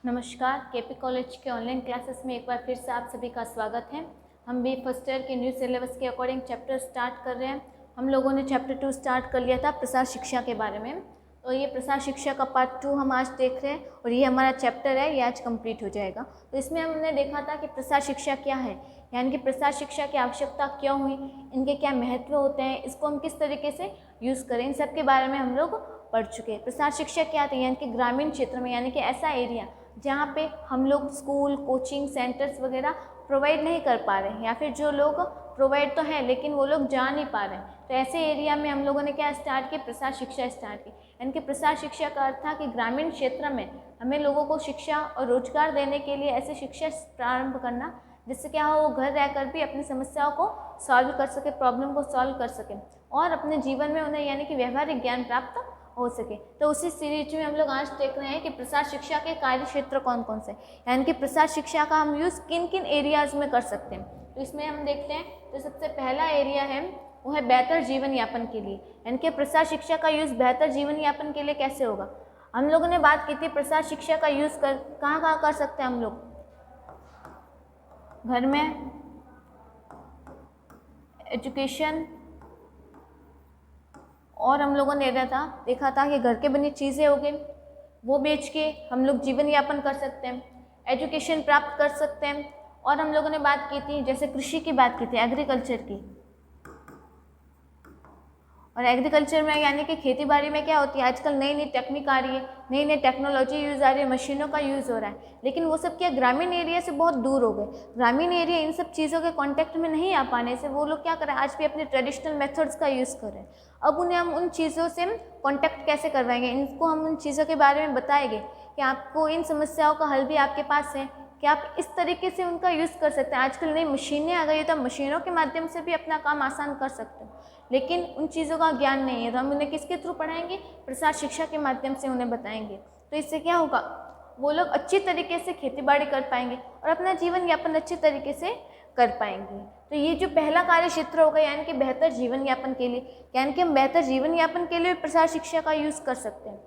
नमस्कार, KP college के online classes में एक बार फिर से आप सभी का स्वागत है। हम भी फर्स्ट ईयर के न्यू सिलेबस के अकॉर्डिंग चैप्टर स्टार्ट कर रहे हैं। हम लोगों ने चैप्टर 2 स्टार्ट कर लिया था प्रसार शिक्षा के बारे में। तो ये प्रसार शिक्षा का पार्ट 2 हम आज देख रहे हैं और ये हमारा चैप्टर है, ये आज कंप्लीट हो जाएगा। तो इसमें हमने देखा था कि प्रसार शिक्षा क्या है, यानी कि प्रसार शिक्षा की आवश्यकता क्यों हुई, इनके क्या महत्व होते हैं, इसको हम किस तरीके से यूज़ करें, इन सब के बारे में हम लोग पढ़ चुके हैं। प्रसार शिक्षा क्या थी, यानी कि ग्रामीण क्षेत्र में, यानी कि ऐसा एरिया जहाँ पे हम लोग स्कूल, कोचिंग सेंटर्स वगैरह प्रोवाइड नहीं कर पा रहे हैं, या फिर जो लोग प्रोवाइड तो है लेकिन वो लोग जा नहीं पा रहे हैं, तो ऐसे एरिया में हम लोगों ने क्या स्टार्ट की, प्रसार शिक्षा स्टार्ट की। यानी कि प्रसार शिक्षा का अर्थ था कि ग्रामीण क्षेत्र में हमें लोगों को शिक्षा और रोजगार देने के लिए ऐसे शिक्षा प्रारंभ करना जिससे क्या हो, वो घर रहकर भी अपनी समस्याओं को सॉल्व कर सके, प्रॉब्लम को सॉल्व कर सके और अपने जीवन में उन्हें यानी कि व्यवहारिक ज्ञान प्राप्त हो सके। तो उसी सीरीज में हम लोग आज देख रहे हैं कि प्रसार शिक्षा के कार्य क्षेत्र कौन कौन से, यानी कि प्रसार शिक्षा का हम यूज़ किन किन एरियाज़ में कर सकते हैं। तो इसमें हम देखते हैं, तो सबसे पहला एरिया है वो है बेहतर जीवन यापन के लिए, यानी कि प्रसार शिक्षा का यूज़ बेहतर जीवन यापन के लिए कैसे होगा। हम लोगों ने बात की थी प्रसार शिक्षा का यूज़ कहाँ कहाँ कर सकते हैं हम लोग, घर में, एजुकेशन, और हम लोगों ने देखा था कि घर के बनी चीज़ें हो गई वो बेच के हम लोग जीवन यापन कर सकते हैं, एजुकेशन प्राप्त कर सकते हैं। और हम लोगों ने बात की थी, जैसे कृषि की बात की थी, एग्रीकल्चर की, और एग्रीकल्चर में यानी कि खेती बाड़ी में क्या होती है, आजकल नई नई टेक्निक आ रही है, नई नई टेक्नोलॉजी यूज़ आ रही है, मशीनों का यूज़ हो रहा है, लेकिन वो सब क्या ग्रामीण एरिया से बहुत दूर हो गए। ग्रामीण एरिया इन सब चीज़ों के कांटेक्ट में नहीं आ पाने से वो लोग क्या करें, आज भी अपने ट्रेडिशनल मेथड्स का यूज़ करें। अब उन्हें हम उन चीज़ों से कांटेक्ट कैसे करवाएंगे, इनको हम उन चीज़ों के बारे में बताएंगे कि आपको इन समस्याओं का हल भी आपके पास है, कि आप इस तरीके से उनका यूज़ कर सकते हैं। आजकल नई मशीनें आ गई है तो आप मशीनों के माध्यम से भी अपना काम आसान कर सकते हो, लेकिन उन चीज़ों का ज्ञान नहीं है तो हम उन्हें किसके थ्रू पढ़ाएंगे, प्रसार शिक्षा के माध्यम से उन्हें बताएंगे। तो इससे क्या होगा, वो लोग अच्छी तरीके से खेती बाड़ी कर पाएंगे और अपना जीवन यापन अच्छे तरीके से कर पाएंगे। तो ये जो पहला कार्य क्षेत्र होगा, यानी कि बेहतर जीवन यापन के लिए, यानी कि हम बेहतर जीवन यापन के लिए प्रसार शिक्षा का यूज़ कर सकते हैं।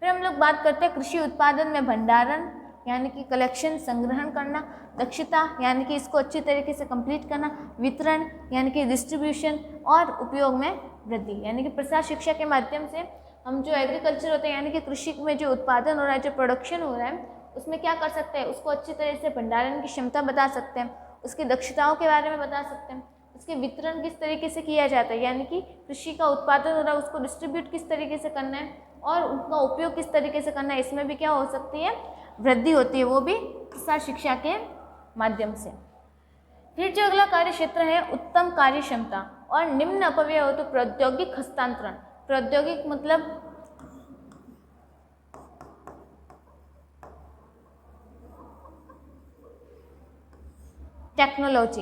फिर हम लोग बात करते हैं कृषि उत्पादन में भंडारण, यानी कि कलेक्शन, संग्रहण करना, दक्षता यानी कि इसको अच्छी तरीके से कंप्लीट करना, वितरण यानी कि डिस्ट्रीब्यूशन, और उपयोग में वृद्धि। यानी कि प्रसार शिक्षा के माध्यम से हम जो एग्रीकल्चर होता है, यानी कि कृषि में जो उत्पादन हो रहा है, जो प्रोडक्शन हो रहा है, उसमें क्या कर सकते हैं, उसको अच्छी तरह से भंडारण की क्षमता बता सकते हैं, उसकी दक्षताओं के बारे में बता सकते हैं, उसके वितरण किस तरीके से किया जाता है, यानी कि कृषि का उत्पादन हो रहा है उसको डिस्ट्रीब्यूट किस तरीके से करना है और उनका उपयोग किस तरीके से करना है, इसमें भी क्या हो सकती है, वृद्धि होती है, वो भी प्रसार शिक्षा के माध्यम से। फिर जो अगला कार्य क्षेत्र है उत्तम कार्य क्षमता और निम्न अपव्यय हो तो प्रौद्योगिक हस्तांतरण। प्रौद्योगिक मतलब टेक्नोलॉजी,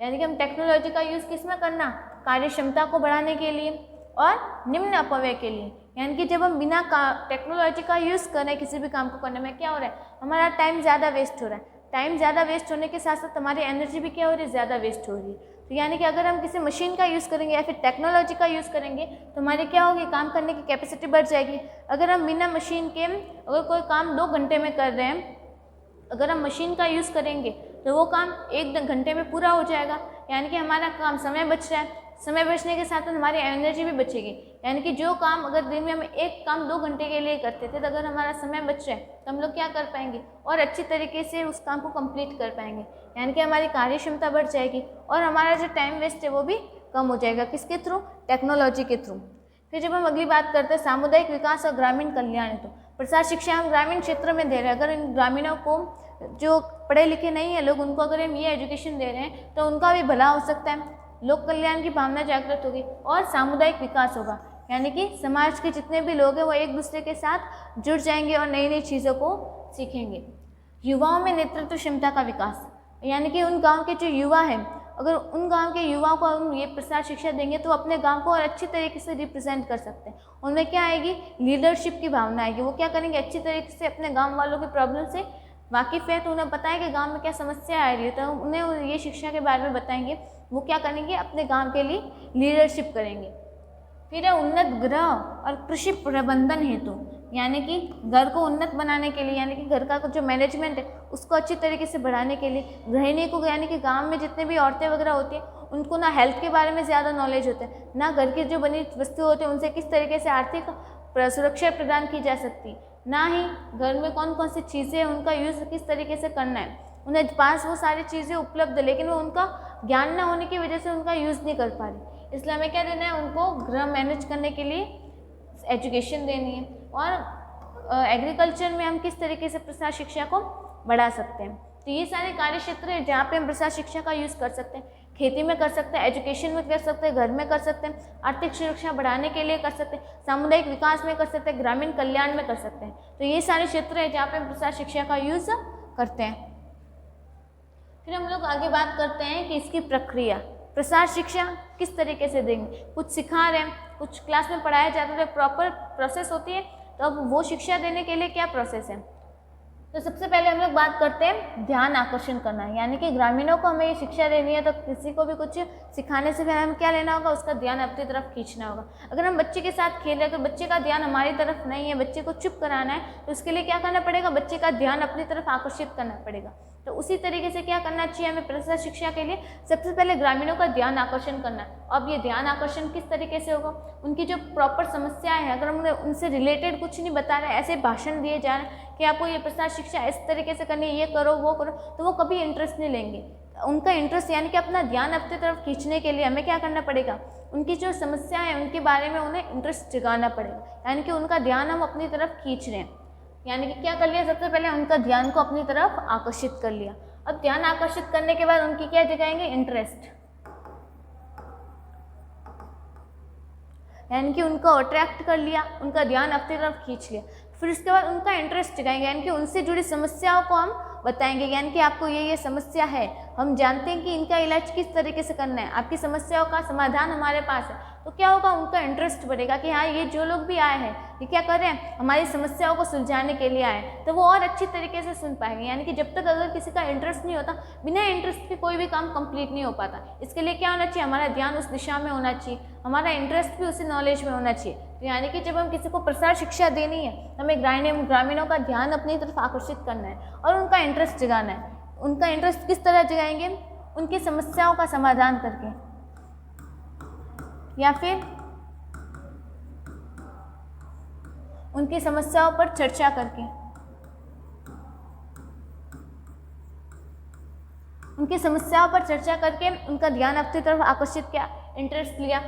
यानी कि हम टेक्नोलॉजी का यूज़ किस में करना, कार्य क्षमता को बढ़ाने के लिए और निम्न अपव्यय के लिए। यानी कि जब हम बिना टेक्नोलॉजी का यूज़ करें किसी भी काम को करने में, क्या हो रहा है, हमारा टाइम ज़्यादा वेस्ट हो रहा है। टाइम ज़्यादा वेस्ट होने के साथ साथ हमारी एनर्जी भी क्या हो रही है, ज़्यादा वेस्ट हो रही है। तो यानी कि अगर हम किसी मशीन का यूज़ करेंगे या फिर टेक्नोलॉजी का यूज़ करेंगे तो हमारी क्या होगी, काम करने की कैपेसिटी बढ़ जाएगी। अगर हम बिना मशीन के अगर कोई काम 2 घंटे में कर रहे हैं, अगर हम मशीन का यूज़ करेंगे तो वो काम 1 घंटे में पूरा हो जाएगा, यानी कि हमारा काम समय बच रहा है। समय बचने के साथ साथ हमारी एनर्जी भी बचेगी, यानी कि जो काम अगर दिन में हम एक काम 2 घंटे के लिए करते थे, तो अगर हमारा समय बच रहा है तो हम लोग क्या कर पाएंगे और अच्छी तरीके से उस काम को कंप्लीट कर पाएंगे, यानी कि हमारी कार्य क्षमता बढ़ जाएगी और हमारा जो टाइम वेस्ट है वो भी कम हो जाएगा। किसके थ्रू, टेक्नोलॉजी के थ्रू। फिर जब हम अगली बात करते हैं सामुदायिक विकास और ग्रामीण कल्याण, तो प्रसार शिक्षा हम ग्रामीण क्षेत्र में दे रहे हैं। अगर इन ग्रामीणों को, जो पढ़े लिखे नहीं है लोग, उनको अगर हम ये एजुकेशन दे रहे हैं तो उनका भी भला हो सकता है, लोक कल्याण की भावना जागृत होगी और सामुदायिक विकास होगा, यानी कि समाज के जितने भी लोग हैं वो एक दूसरे के साथ जुड़ जाएंगे और नई नई चीज़ों को सीखेंगे। युवाओं में नेतृत्व क्षमता का विकास, यानी कि उन गांव के जो युवा हैं, अगर उन गांव के युवाओं को हम ये प्रसार शिक्षा देंगे तो अपने गांव को और अच्छी तरीके से रिप्रेजेंट कर सकते हैं। उनमें क्या आएगी, लीडरशिप की भावना आएगी। वो क्या करेंगे, अच्छी तरीके से अपने गांव वालों की प्रॉब्लम से वाकिफ़ है तो उन्हें पता है कि गांव में क्या समस्या आ रही है, तो उन्हें ये शिक्षा के बारे में बताएंगे। वो क्या करेंगे, अपने गांव के लिए लीडरशिप करेंगे। फिर है उन्नत गृह और कृषि प्रबंधन हेतु, यानी कि घर को उन्नत बनाने के लिए, यानी कि घर का जो मैनेजमेंट है उसको अच्छी तरीके से बढ़ाने के लिए, गृहिणी को यानी कि गांव में जितने भी औरतें वगैरह होती हैं उनको ना हेल्थ के बारे में ज़्यादा नॉलेज होता है, ना घर की जो बनी वस्तु होती है उनसे किस तरीके से आर्थिक सुरक्षा प्रदान की जा सकती, ना ही घर में कौन कौन सी चीज़ें हैं उनका यूज़ किस तरीके से करना है। उन्हें पास वो सारी चीज़ें उपलब्ध है लेकिन वो उनका ज्ञान ना होने की वजह से उनका यूज़ नहीं कर पा रही। इसलिए हमें क्या देना है, उनको गृह मैनेज करने के लिए एजुकेशन देनी है। और एग्रीकल्चर में हम किस तरीके से प्रसार शिक्षा को बढ़ा सकते हैं, तो ये सारे कार्य क्षेत्र है जहाँ पे हम प्रसार शिक्षा का यूज़ कर सकते हैं। खेती में कर सकते हैं, एजुकेशन में कर सकते हैं, घर में कर सकते हैं, आर्थिक सुरक्षा बढ़ाने के लिए कर सकते हैं, सामुदायिक विकास में कर सकते हैं, ग्रामीण कल्याण में कर सकते हैं। तो ये सारे क्षेत्र है जहाँ पे हम प्रसार शिक्षा का यूज़ करते हैं। फिर हम लोग आगे बात करते हैं कि इसकी प्रक्रिया, प्रसार शिक्षा किस तरीके से देंगे। कुछ सिखा रहे हैं, कुछ क्लास में पढ़ाया जाता है, प्रॉपर प्रोसेस होती है, तो अब वो शिक्षा देने के लिए क्या प्रोसेस है। तो सबसे पहले हम लोग बात करते हैं ध्यान आकर्षण करना, यानी कि ग्रामीणों को हमें ये शिक्षा देनी है तो किसी को भी कुछ सिखाने से पहले हमें क्या लेना होगा, उसका ध्यान अपनी तरफ खींचना होगा। अगर हम बच्चे के साथ खेल रहे हैं तो बच्चे का ध्यान हमारी तरफ नहीं है, बच्चे को चुप कराना है, तो उसके लिए क्या करना पड़ेगा, बच्चे का ध्यान अपनी तरफ आकर्षित करना पड़ेगा। तो उसी तरीके से क्या करना चाहिए हमें प्रसार शिक्षा के लिए, सबसे पहले ग्रामीणों का ध्यान आकर्षण करना है। अब ये ध्यान आकर्षण किस तरीके से होगा, उनकी जो प्रॉपर समस्याएं हैं अगर हम उनसे रिलेटेड कुछ नहीं बता रहे, ऐसे भाषण दिए जा रहे हैं कि आपको ये प्रसार शिक्षा इस तरीके से करनी है, ये करो वो करो, तो वो कभी इंटरेस्ट नहीं लेंगे। उनका इंटरेस्ट यानी कि अपना ध्यान अपनी तरफ खींचने के लिए हमें क्या करना पड़ेगा, उनकी जो समस्या है उनके बारे में उन्हें इंटरेस्ट जगाना पड़ेगा, यानी कि उनका ध्यान हम अपनी तरफ खींच रहे हैं। यानी कि क्या कर लिया, सबसे पहले उनका ध्यान को अपनी तरफ आकर्षित कर लिया। अब ध्यान आकर्षित करने के बाद उनकी क्या जगाएंगे, इंटरेस्ट, यानी कि उनको अट्रैक्ट कर लिया, उनका ध्यान अपनी तरफ खींच लिया। फिर उसके बाद उनका इंटरेस्ट जगाएंगे, यानी कि उनसे जुड़ी समस्याओं को हम बताएंगे, यानी कि आपको ये समस्या है, हम जानते हैं कि इनका इलाज किस तरीके से करना है, आपकी समस्याओं का समाधान हमारे पास है। तो क्या होगा, उनका इंटरेस्ट बढ़ेगा कि हाँ ये जो लोग भी आए हैं ये क्या कर रहे हैं, हमारी समस्याओं को सुलझाने के लिए आए, तो वो और अच्छी तरीके से सुन पाएंगे। यानी कि जब तक अगर किसी का इंटरेस्ट नहीं होता, बिना इंटरेस्ट के कोई भी काम कंप्लीट नहीं हो पाता। इसके लिए क्या होना चाहिए, हमारा ध्यान उस दिशा में होना चाहिए, हमारा इंटरेस्ट भी उसी नॉलेज में होना चाहिए। तो यानी कि जब हम किसी को प्रसार शिक्षा देनी है, हमें ग्रामीणों का ध्यान अपनी तरफ आकर्षित करना है और उनका इंटरेस्ट जगाना है। उनका इंटरेस्ट किस तरह जगाएंगे, उनकी समस्याओं का समाधान करके, या फिर उनकी समस्याओं पर चर्चा करके। उनकी समस्याओं पर चर्चा करके उनका ध्यान अपनी तरफ आकर्षित किया, इंटरेस्ट लिया।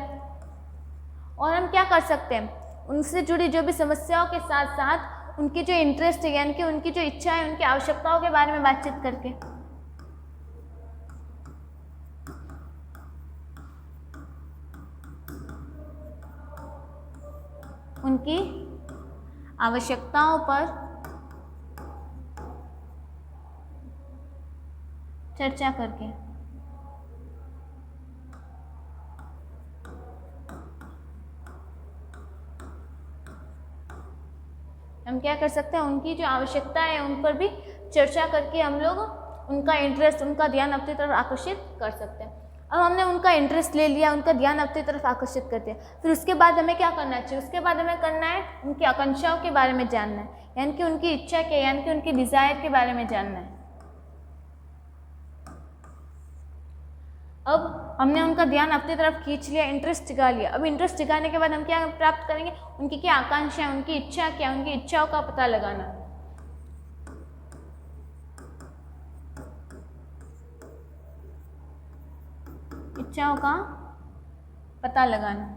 और हम क्या कर सकते हैं, उनसे जुड़ी जो भी समस्याओं के साथ साथ उनकी जो इंटरेस्ट है, यानी कि उनकी जो इच्छा है, उनकी आवश्यकताओं के बारे में बातचीत करके, उनकी आवश्यकताओं पर चर्चा करके, हम क्या कर सकते हैं, उनकी जो आवश्यकता है उन पर भी चर्चा करके हम लोग उनका इंटरेस्ट, उनका ध्यान अपनी तरफ आकर्षित कर सकते हैं। अब हमने उनका इंटरेस्ट ले लिया, उनका ध्यान अपनी तरफ आकर्षित करते हैं। फिर उसके बाद हमें क्या करना चाहिए, उसके बाद हमें करना है उनकी आकांक्षाओं के बारे में जानना है, यानी कि उनकी इच्छा के, यानी कि उनकी डिज़ायर के बारे में जानना है। अब हमने उनका ध्यान अपनी तरफ खींच लिया, इंटरेस्ट जगा लिया। अब इंटरेस्ट जगाने के बाद हम क्या प्राप्त करेंगे, उनकी क्या आकांक्षा है, उनकी इच्छा क्या, उनकी इच्छाओं का पता लगाना। इच्छाओं का पता लगाना।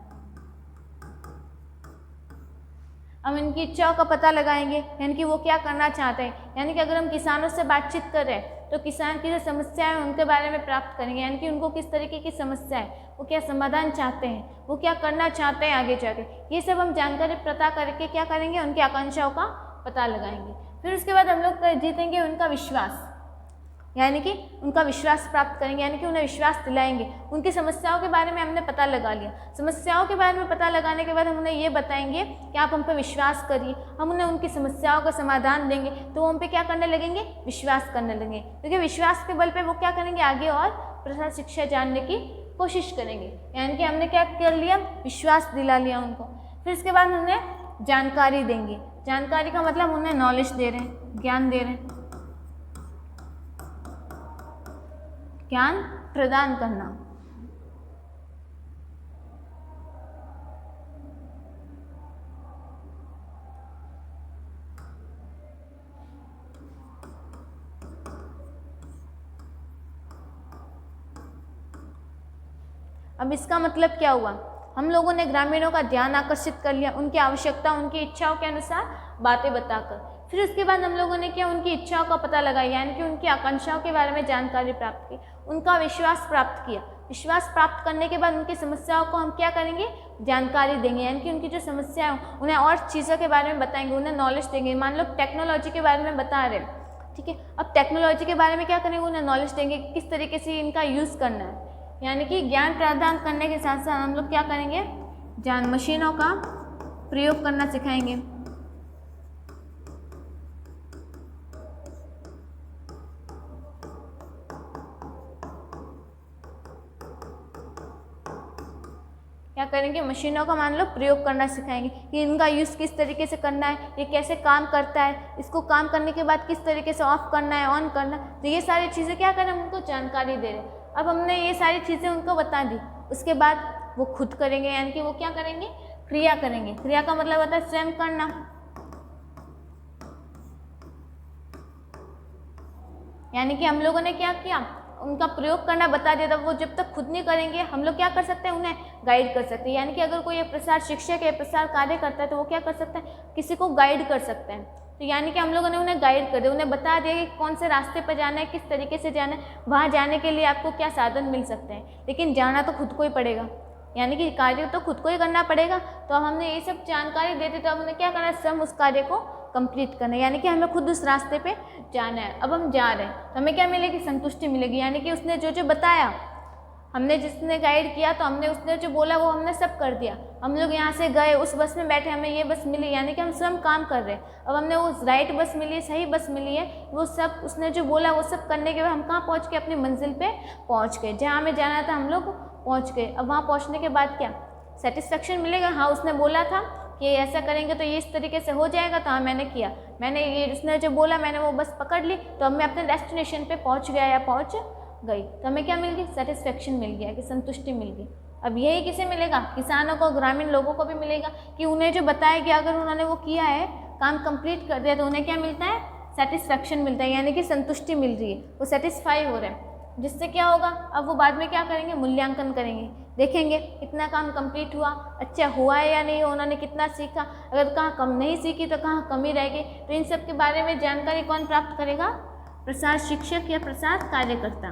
हम इनकी इच्छाओं का पता लगाएंगे, यानी कि वो क्या करना चाहते हैं। यानी कि अगर हम किसानों से बातचीत कर रहे हैं तो किसान की जो समस्या है उनके बारे में प्राप्त करेंगे, यानी कि उनको किस तरीके की समस्या है, वो क्या समाधान चाहते हैं, वो क्या करना चाहते हैं आगे जाके, ये सब हम जानकारी पता करके क्या करेंगे, उनकी आकांक्षाओं का पता लगाएंगे। फिर उसके बाद हम लोग जीतेंगे उनका विश्वास, यानी कि उनका विश्वास प्राप्त करेंगे, यानी कि उन्हें विश्वास दिलाएंगे। उनकी समस्याओं के बारे में हमने पता लगा लिया, समस्याओं के बारे में पता लगाने के बाद हम उन्हें ये बताएंगे कि आप हम पे विश्वास करिए, हम उन्हें उनकी समस्याओं का समाधान देंगे, तो वो हम पे क्या करने लगेंगे, विश्वास करने लगेंगे। क्योंकि विश्वास के बल पे वो क्या करेंगे, आगे और प्रसार शिक्षा जानने की कोशिश करेंगे। यानी कि हमने क्या कर लिया, विश्वास दिला लिया उनको। फिर इसके बाद उन्हें जानकारी देंगे, जानकारी का मतलब उन्हें नॉलेज दे रहे हैं, ज्ञान दे रहे हैं, ज्ञान प्रदान करना। अब इसका मतलब क्या हुआ, हम लोगों ने ग्रामीणों का ध्यान आकर्षित कर लिया, उनकी आवश्यकता, उनकी इच्छाओं के अनुसार बातें बताकर। फिर उसके बाद हम लोगों ने क्या, उनकी इच्छाओं का पता लगाया, यानी कि उनकी आकांक्षाओं के बारे में जानकारी प्राप्त की, उनका विश्वास प्राप्त किया। विश्वास प्राप्त करने के बाद उनकी समस्याओं को हम क्या करेंगे, जानकारी देंगे, यानी कि उनकी जो समस्या है उन्हें और चीज़ों के बारे में बताएंगे, उन्हें नॉलेज देंगे। मान लो टेक्नोलॉजी के बारे में बता रहे हैं, ठीक है, अब टेक्नोलॉजी के बारे में क्या करेंगे, उन्हें नॉलेज देंगे किस तरीके से इनका यूज़ करना है, यानी कि ज्ञान प्रदान करने के साथ साथ हम लोग क्या करेंगे, मशीनों का प्रयोग करना सिखाएंगे। क्या करेंगे, मशीनों का मान लो प्रयोग करना सिखाएंगे कि इनका यूज़ किस तरीके से करना है, ये कैसे काम करता है, इसको काम करने के बाद किस तरीके से ऑफ करना है, ऑन करना है। तो ये सारी चीज़ें क्या करें, हम उनको जानकारी दे रहे हैं। अब हमने ये सारी चीज़ें उनको बता दी, उसके बाद वो खुद करेंगे, यानी कि वो क्या करेंगे, क्रिया करेंगे। क्रिया का मतलब होता है स्वयं करना, यानी कि हम लोगों ने क्या किया, उनका प्रयोग करना बता दिया। तब वो जब तक खुद नहीं करेंगे हम लोग क्या कर सकते हैं, उन्हें गाइड कर सकते हैं। यानी कि अगर कोई एक प्रसार शिक्षक है, प्रसार कार्य करता है, तो वो क्या कर सकता है, किसी को गाइड कर सकते हैं। तो यानी कि हम लोगों ने उन्हें गाइड कर दिया, उन्हें बता दिया कि कौन से रास्ते पर जाना है, किस तरीके से जाना है, वहाँ जाने के लिए आपको क्या साधन मिल सकते हैं, लेकिन जाना तो खुद को ही पड़ेगा, यानी कि कार्य तो खुद को ही करना पड़ेगा। तो हमने ये सब जानकारी दे दी, तो हमने क्या करना है, स्वयं उस कार्य को कंप्लीट करना है, यानी कि हमें खुद उस रास्ते पे जाना है। अब हम जा रहे हैं तो हमें क्या मिलेगी, संतुष्टि मिलेगी, यानी कि उसने जो जो बताया, हमने जिसने गाइड किया, तो हमने उसने जो बोला वो हमने सब कर दिया। हम लोग यहाँ से गए, उस बस में बैठे, हमें ये बस मिली, यानी कि हम स्वयं काम कर रहे हैं। अब हमने वो राइट बस मिली, सही बस मिली है, वो सब उसने जो बोला वो सब करने के बाद हम कहाँ पहुँच गए, अपनी मंजिल पे पहुँच गए, जहाँ हमें जाना था हम लोग पहुँच गए। अब वहाँ पहुँचने के बाद क्या सेटिस्फेक्शन मिलेगा, हाँ उसने बोला था कि ऐसा करेंगे तो ये इस तरीके से हो जाएगा, तो हाँ मैंने किया, मैंने ये उसने जो बोला मैंने वो बस पकड़ ली, तो अब मैं अपने डेस्टिनेशन पे पहुंच गया या पहुंच गई। तो हमें क्या मिल गई, सेटिस्फेक्शन मिल गया, कि संतुष्टि मिल गई। अब यही किसे मिलेगा, किसानों को, ग्रामीण लोगों को भी मिलेगा, कि उन्हें जो बताया कि अगर उन्होंने वो किया है, काम कंप्लीट कर दिया, तो उन्हें क्या मिलता है, सेटिस्फेक्शन मिलता है, यानी कि संतुष्टि मिल रही है, वो सेटिस्फाई हो रहे हैं। जिससे क्या होगा, अब वो बाद में क्या करेंगे, मूल्यांकन करेंगे, देखेंगे कितना काम कंप्लीट हुआ, अच्छा हुआ है या नहीं, उन्होंने कितना सीखा, अगर कहाँ कम नहीं सीखी तो कहाँ कमी रह गई। तो इन सब के बारे में जानकारी कौन प्राप्त करेगा, प्रसार शिक्षक या प्रसार कार्यकर्ता।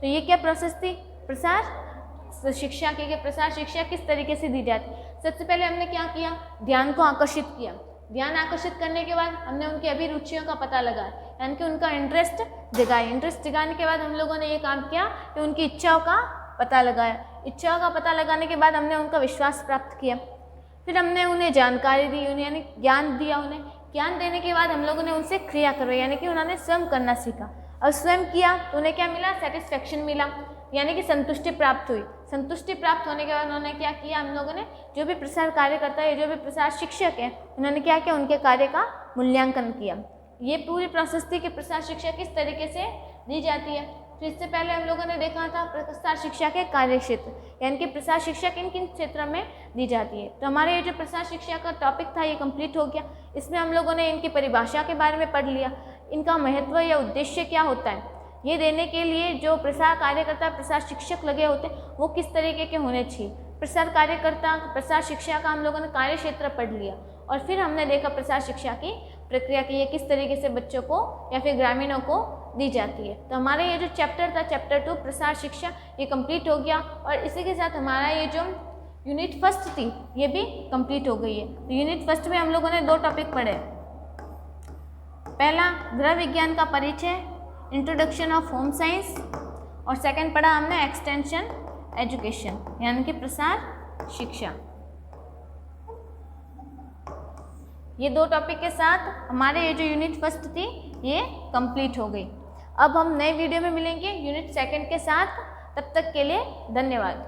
तो ये क्या प्रोसेस थी, प्रसार शिक्षा की, प्रसार शिक्षा किस तरीके से दी जाती है। सबसे पहले हमने क्या किया, ध्यान को आकर्षित किया। ध्यान आकर्षित करने के बाद हमने उनकी अभिरुचियों का पता लगाया, यानी कि उनका इंटरेस्ट जगाया। इंटरेस्ट जगाने के बाद हम लोगों ने ये काम किया कि उनकी इच्छाओं का पता लगाया। इच्छाओं का पता लगाने के बाद हमने उनका विश्वास प्राप्त किया। फिर हमने उन्हें जानकारी दी, उन्हें यानी ज्ञान दिया। उन्हें ज्ञान देने के बाद हम लोगों ने उनसे क्रिया करवाई, यानी कि उन्होंने स्वयं करना सीखा। और स्वयं किया तो उन्हें क्या मिला, सेटिस्फेक्शन मिला, यानी कि संतुष्टि प्राप्त हुई। संतुष्टि प्राप्त होने के बाद उन्होंने क्या किया, हम लोगों ने जो भी प्रसार कार्य करता है, जो भी प्रसार शिक्षक है, उन्होंने क्या किया, उनके कार्य का मूल्यांकन किया। ये पूरी प्रोसेस थी कि प्रसार शिक्षा किस तरीके से दी जाती है। तो इससे पहले हम लोगों ने देखा था प्रसार शिक्षा के कार्य क्षेत्र, यानी कि प्रसार शिक्षा किन किन क्षेत्रों में दी जाती है। तो हमारे ये जो प्रसार शिक्षा का टॉपिक था ये कंप्लीट हो गया। इसमें हम लोगों ने इनकी परिभाषा के बारे में पढ़ लिया, इनका महत्व या उद्देश्य क्या होता है, ये देने के लिए जो प्रसार कार्यकर्ता, प्रसार शिक्षक लगे होते हैं वो किस तरीके के होने चाहिए। प्रसार कार्यकर्ता, प्रसार शिक्षा का हम लोगों ने कार्य क्षेत्र पढ़ लिया। और फिर हमने देखा प्रसार शिक्षा की प्रक्रिया की, ये किस तरीके से बच्चों को या फिर ग्रामीणों को दी जाती है। तो हमारा ये जो चैप्टर था, चैप्टर 2 प्रसार शिक्षा, ये कंप्लीट हो गया। और इसी के साथ हमारा ये जो यूनिट फर्स्ट थी ये भी कंप्लीट हो गई है। तो यूनिट फर्स्ट में हम लोगों ने 2 टॉपिक पढ़े। पहला गृह विज्ञान का परिचय, इंट्रोडक्शन ऑफ होम साइंस, और सेकंड पढ़ा हमने एक्सटेंशन एजुकेशन, यानी कि प्रसार शिक्षा। ये 2 टॉपिक के साथ हमारे ये जो यूनिट फर्स्ट थी ये कंप्लीट हो गई। अब हम नए वीडियो में मिलेंगे यूनिट सेकंड के साथ। तब तक के लिए धन्यवाद।